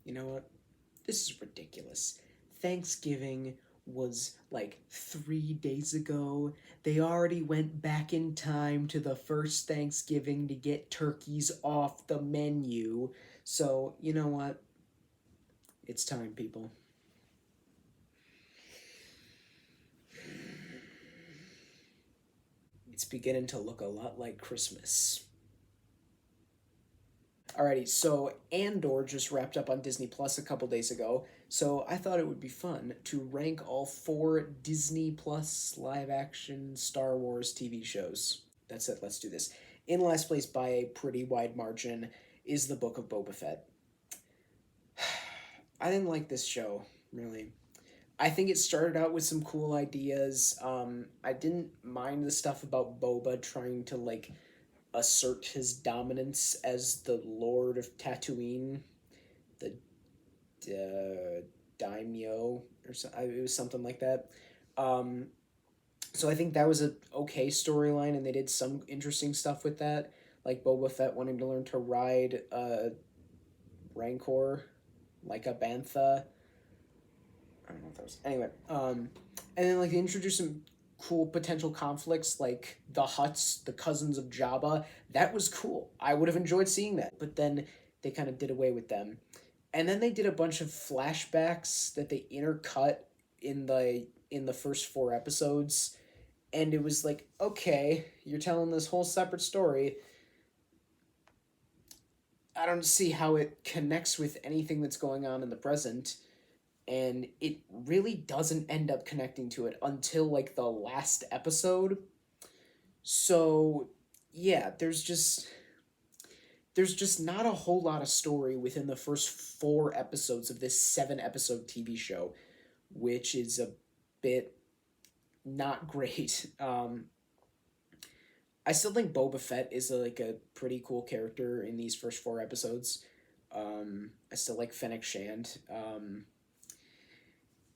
You know what? This is ridiculous. Thanksgiving was like 3 days ago. They already went back in time to the first Thanksgiving to get turkeys off the menu. So, you know what? It's time, people. It's beginning to look a lot like Christmas. Alrighty, so Andor just wrapped up on Disney Plus a couple days ago, so I thought it would be fun to rank all four Disney Plus live action Star Wars TV shows. That's it, let's do this. In last place by a pretty wide margin is the Book of Boba Fett. I didn't like this show, really. I think it started out with some cool ideas. I didn't mind the stuff about Boba trying to like assert his dominance as the Lord of Tatooine, the daimyo or so, it was something like that. Um, so I think that was a okay storyline, and they did some interesting stuff with that, like Boba Fett wanting to learn to ride a Rancor, like a bantha. I don't know if that was anyway. And then like they introduced some cool potential conflicts, like the Hutts, the cousins of Jabba. That was cool. I would have enjoyed seeing that, but then they kind of did away with them. And then they did a bunch of flashbacks that they intercut in the first four episodes, and it was like, okay, you're telling this whole separate story. I don't see how it connects with anything that's going on in the present, and it really doesn't end up connecting to it until like the last episode. So, yeah, there's just not a whole lot of story within the first four episodes of this 7 episode TV show, which is a bit not great. I still think Boba Fett is like a pretty cool character in these first four episodes. I still like Fennec Shand.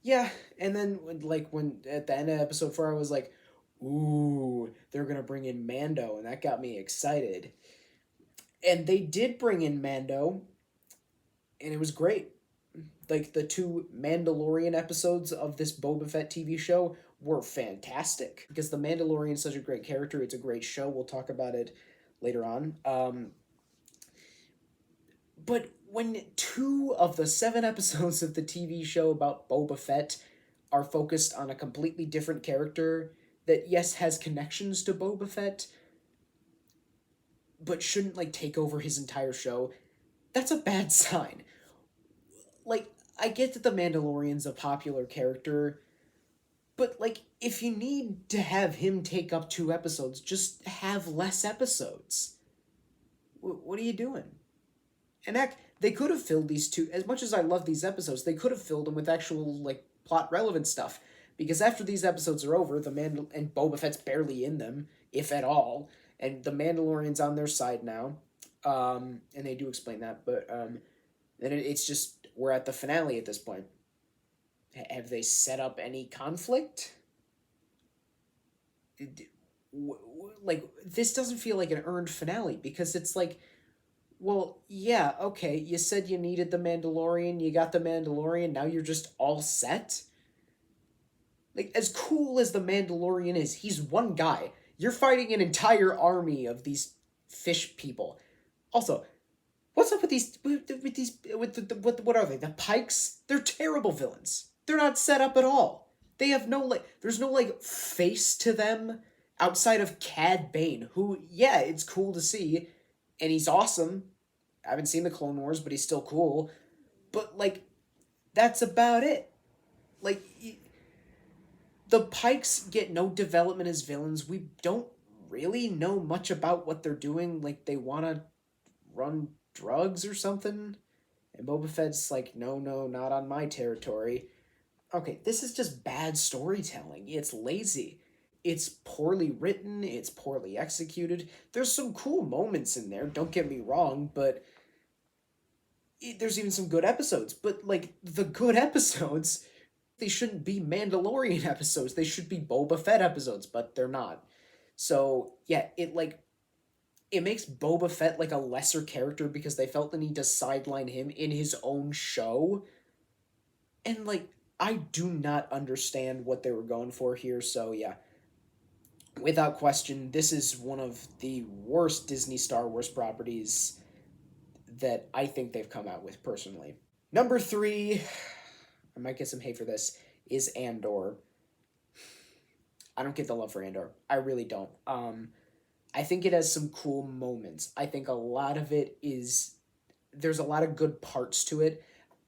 Yeah, and then when at the end of episode 4, I was like, "Ooh, they're gonna bring in Mando," and that got me excited. And they did bring in Mando, and it was great. Like the two Mandalorian episodes of this Boba Fett TV show were fantastic because the Mandalorian is such a great character. It's a great show. We'll talk about it later on. But when two of the 7 episodes of the TV show about Boba Fett are focused on a completely different character that, yes, has connections to Boba Fett, but shouldn't, like, take over his entire show, that's a bad sign. Like, I get that the Mandalorian's a popular character, but, like, if you need to have him take up 2 episodes, just have less episodes. What are you doing? And heck, they could have filled these two. As much as I love these episodes, they could have filled them with actual like plot relevant stuff. Because after these episodes are over, and Boba Fett's barely in them, if at all, and the Mandalorian's on their side now, and they do explain that. But then it's just we're at the finale at this point. Have they set up any conflict? Like this doesn't feel like an earned finale because it's like, well, yeah, okay, you said you needed the Mandalorian, you got the Mandalorian, now you're just all set? Like, as cool as the Mandalorian is, he's one guy. You're fighting an entire army of these fish people. Also, what's up with what are they? The Pikes? They're terrible villains. They're not set up at all. They have no, like, there's no, like, face to them outside of Cad Bane, who, yeah, it's cool to see, and he's awesome. I haven't seen the Clone Wars, but he's still cool. But, like, that's about it. Like, the Pikes get no development as villains. We don't really know much about what they're doing. Like, they want to run drugs or something. And Boba Fett's like, no, no, not on my territory. Okay, this is just bad storytelling. It's lazy. It's poorly written. It's poorly executed. There's some cool moments in there, don't get me wrong, but there's even some good episodes. But, like, the good episodes, they shouldn't be Mandalorian episodes. They should be Boba Fett episodes, but they're not. So, yeah, it makes Boba Fett like a lesser character because they felt the need to sideline him in his own show. And like, I do not understand what they were going for here. So yeah, without question, this is one of the worst Disney Star Wars properties that I think they've come out with personally. Number three, I might get some hate for this, is Andor. I don't get the love for Andor. I really don't. I think it has some cool moments. I think a lot of it is there's a lot of good parts to it.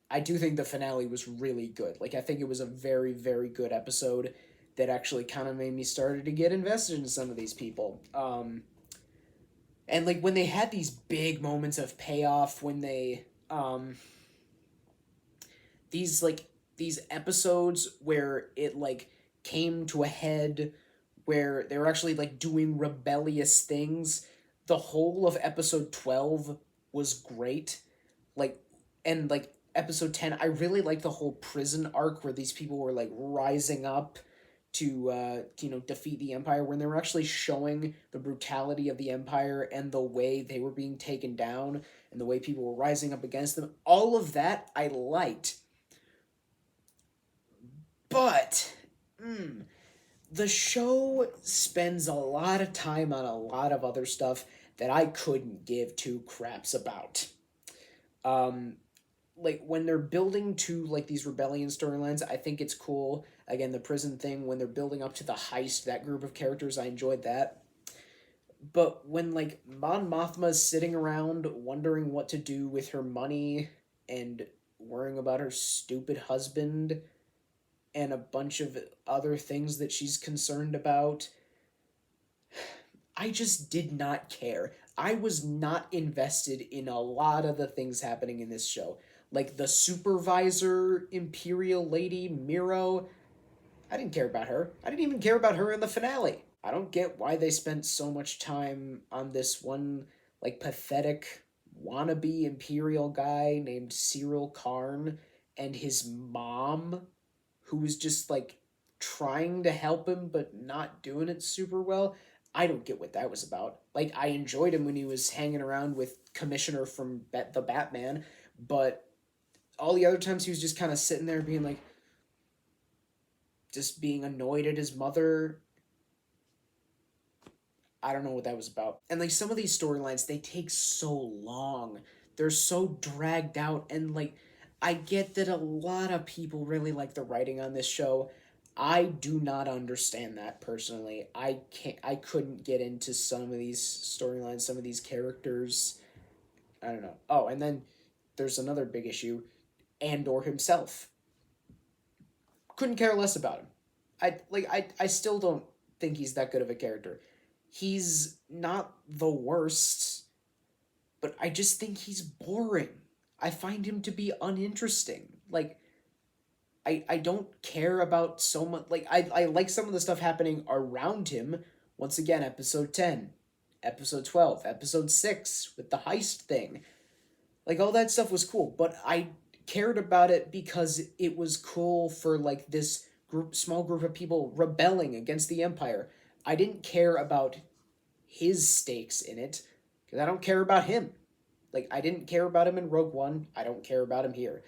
I do think the finale was really good. Like I think it was a very very good episode that actually kind of made me started to get invested in some of these people. And like when they had these big moments of payoff when they these like these episodes where it like came to a head where they were actually like doing rebellious things. The whole of episode 12 was great. Like and like episode 10, I really like the whole prison arc where these people were like rising up to defeat the empire, when they were actually showing the brutality of the empire and the way they were being taken down and the way people were rising up against them. All of that I liked. But the show spends a lot of time on a lot of other stuff that I couldn't give two craps about. Um, like when they're building to like these rebellion storylines, I think it's cool. Again, the prison thing, when they're building up to the heist, that group of characters, I enjoyed that. But when like Mon Mothma's sitting around wondering what to do with her money and worrying about her stupid husband and a bunch of other things that she's concerned about, I just did not care. I was not invested in a lot of the things happening in this show. Like the supervisor, Imperial Lady, Miro, I didn't care about her. I didn't even care about her in the finale. I don't get why they spent so much time on this one, like, pathetic wannabe Imperial guy named Cyril Karn and his mom, who was just, like, trying to help him but not doing it super well. I don't get what that was about. Like, I enjoyed him when he was hanging around with Commissioner from the Batman, but all the other times he was just kind of sitting there being like, just being annoyed at his mother. I don't know what that was about. And like some of these storylines, they take so long. They're so dragged out. And like, I get that a lot of people really like the writing on this show. I do not understand that personally. I couldn't get into some of these storylines, some of these characters. I don't know. Oh, and then there's another big issue. Andor himself. Couldn't care less about him. I still don't think he's that good of a character. He's not the worst, but I just think he's boring. I find him to be uninteresting. Like I don't care about so much. Like I like some of the stuff happening around him. Once again, episode 10, episode 12, episode 6 with the heist thing. Like all that stuff was cool, but I cared about it because it was cool for like this small group of people rebelling against the empire. I didn't care about his stakes in it because I don't care about him. Like I didn't care about him in Rogue One. I don't care about him here.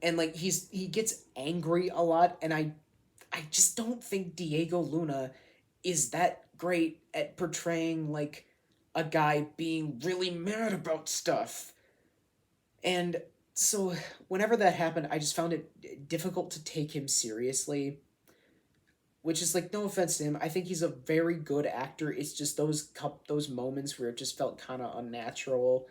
And like he gets angry a lot, and I just don't think Diego Luna is that great at portraying like a guy being really mad about stuff. And so whenever that happened, I just found it difficult to take him seriously. Which is like no offense to him. I think he's a very good actor. It's just those moments where it just felt kind of unnatural.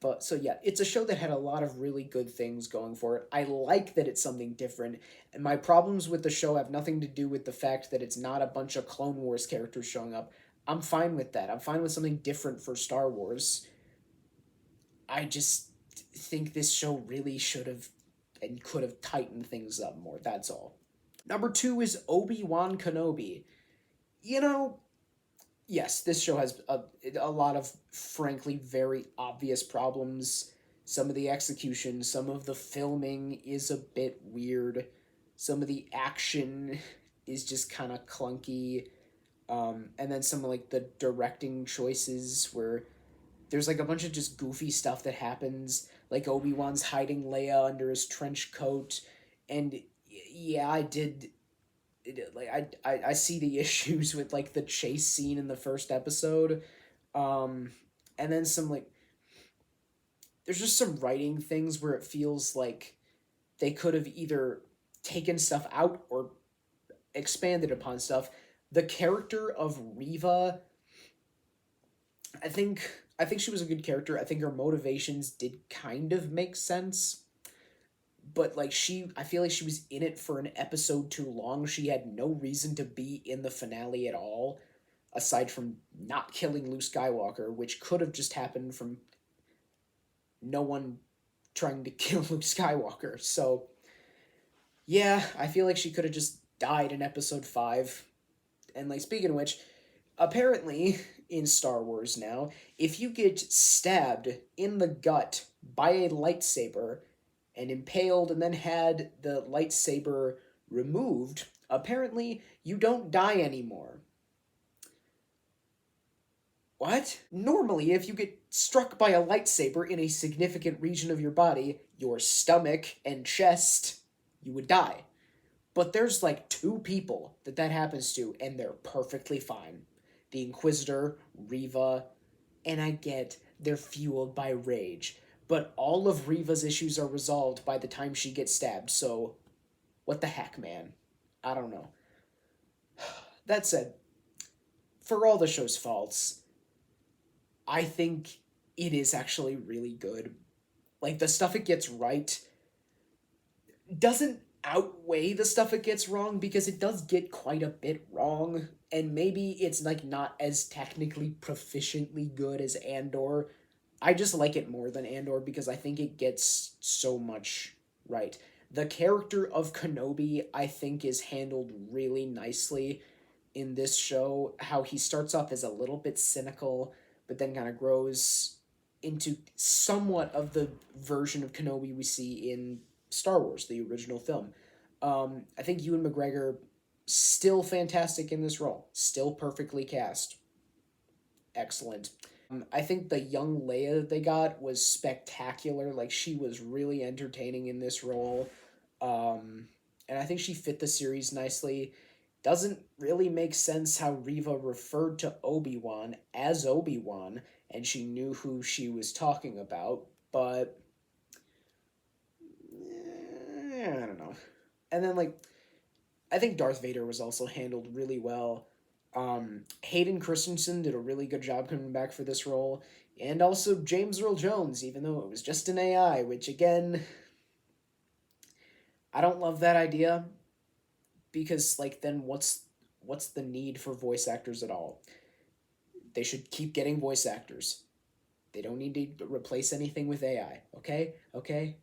But so yeah, it's a show that had a lot of really good things going for it. I like that it's something different. And my problems with the show have nothing to do with the fact that it's not a bunch of Clone Wars characters showing up. I'm fine with that. I'm fine with something different for Star Wars. I just think this show really should have and could have tightened things up more. That's all. Number 2 is Obi-Wan Kenobi. You know, yes, this show has a lot of, frankly, very obvious problems. Some of the execution, some of the filming is a bit weird. Some of the action is just kind of clunky. And then some of like the directing choices where there's like a bunch of just goofy stuff that happens, like Obi-Wan's hiding Leia under his trench coat, and yeah, like I see the issues with like the chase scene in the first episode, um, and then some like there's just some writing things where it feels like they could have either taken stuff out or expanded upon stuff. The character of Riva, I think I think she was a good character. I think her motivations did kind of make sense, but like I feel like she was in it for an episode too long. She had no reason to be in the finale at all, aside from not killing Luke Skywalker, which could have just happened from no one trying to kill Luke Skywalker. So, yeah, I feel like she could have just died in episode 5. And like speaking of which, apparently in Star Wars now, if you get stabbed in the gut by a lightsaber and impaled and then had the lightsaber removed, apparently you don't die anymore. What? Normally, if you get struck by a lightsaber in a significant region of your body, your stomach and chest, you would die. But there's like 2 people that happens to, and they're perfectly fine. The Inquisitor, Riva, and I get they're fueled by rage. But all of Riva's issues are resolved by the time she gets stabbed, so what the heck, man? I don't know. That said, for all the show's faults, I think it is actually really good. Like, the stuff it gets right doesn't outweigh the stuff it gets wrong because it does get quite a bit wrong, and maybe it's like not as technically proficiently good as Andor. I just like it more than Andor because I think it gets so much right. The character of Kenobi I think is handled really nicely in this show. How he starts off as a little bit cynical but then kind of grows into somewhat of the version of Kenobi we see in Star Wars, the original film. I think Ewan McGregor still fantastic in this role, still perfectly cast, excellent. I think the young Leia that they got was spectacular. Like she was really entertaining in this role, and I think she fit the series nicely. Doesn't really make sense how Riva referred to Obi-Wan as Obi-Wan, and she knew who she was talking about, but I don't know. And then like I think Darth Vader was also handled really well. Hayden Christensen did a really good job coming back for this role, and also James Earl Jones, even though it was just an AI, which again, I don't love that idea because like then what's the need for voice actors at all? They should keep getting voice actors. They don't need to replace anything with AI. Okay, okay.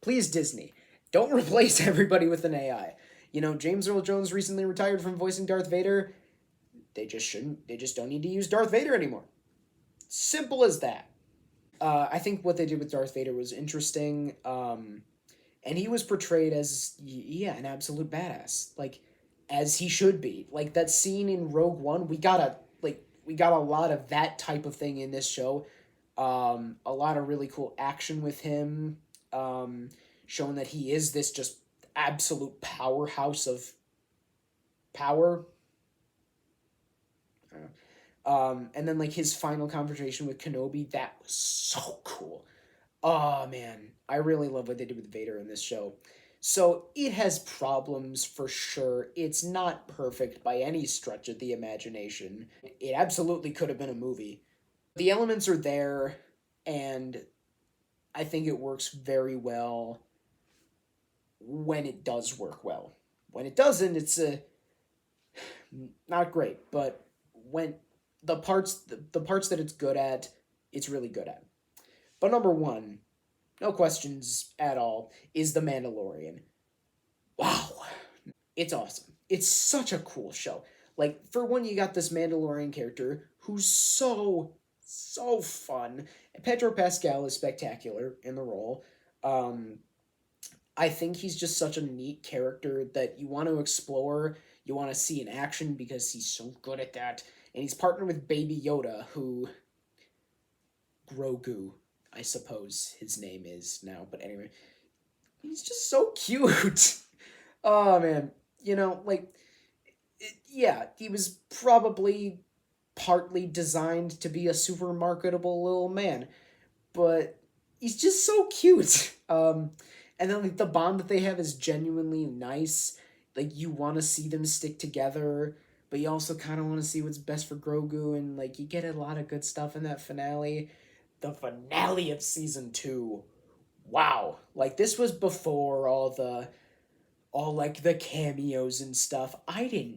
Please, Disney, don't replace everybody with an AI. You know, James Earl Jones recently retired from voicing Darth Vader. They just shouldn't. They just don't need to use Darth Vader anymore. Simple as that. I think what they did with Darth Vader was interesting, and he was portrayed as yeah an absolute badass, like as he should be. Like that scene in Rogue One, we got a lot of that type of thing in this show. A lot of really cool action with him, showing that he is this just absolute powerhouse of power. And then like his final confrontation with Kenobi, that was so cool. Oh man, I really love what they did with Vader in this show. So it has problems for sure. It's not perfect by any stretch of the imagination. It absolutely could have been a movie. The elements are there, and I think it works very well when it does work well. When it doesn't, it's not great. But when the parts that it's good at, it's really good at. But number one, no questions at all, is The Mandalorian. Wow. It's awesome. It's such a cool show. Like, for one, you got this Mandalorian character who's so fun. And Pedro Pascal is spectacular in the role. Um, I think he's just such a neat character that you want to explore. you want to see in action because he's so good at that. And he's partnered with Baby Yoda, who Grogu, I suppose his name is now. But anyway, he's just so cute. Oh man, like yeah, he was probably partly designed to be a super marketable little man, but he's just so cute. And then like the bond that they have is genuinely nice. Like you want to see them stick together, but you also kind of want to see what's best for Grogu, and like you get a lot of good stuff in that finale. The finale of season 2. Wow. Like this was before all like the cameos and stuff. I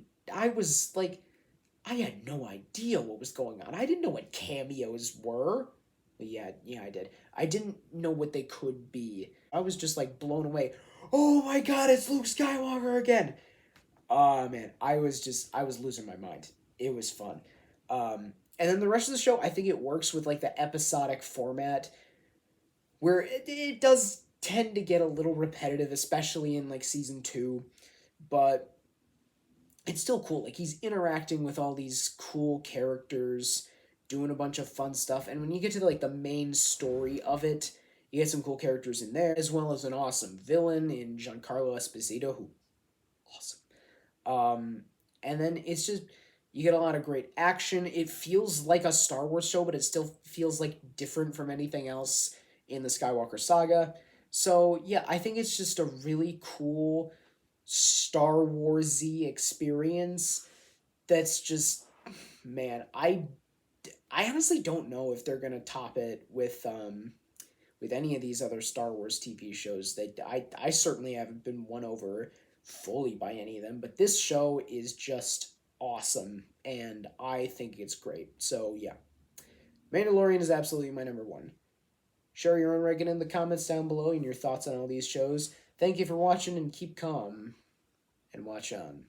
was like I had no idea what was going on. I didn't know what cameos were. But yeah, I did. I didn't know what they could be. I was just like blown away. Oh my god, it's Luke Skywalker again. Oh man, I was losing my mind. It was fun. And then the rest of the show, I think it works with like the episodic format where it does tend to get a little repetitive, especially in like season 2, but it's still cool. Like he's interacting with all these cool characters, doing a bunch of fun stuff, and when you get to like the main story of it, you get some cool characters in there, as well as an awesome villain in Giancarlo Esposito, who awesome. And then it's just you get a lot of great action. It feels like a Star Wars show, but it still feels like different from anything else in the Skywalker saga. So yeah, I think it's just a really cool Star Warsy experience. That's just man, I honestly don't know if they're gonna top it with any of these other Star Wars TV shows. That I certainly haven't been won over fully by any of them, but this show is just awesome, and I think it's great. So yeah, Mandalorian is absolutely my number one. Share your own ranking in the comments down below and your thoughts on all these shows. Thank you for watching, and keep calm and watch on.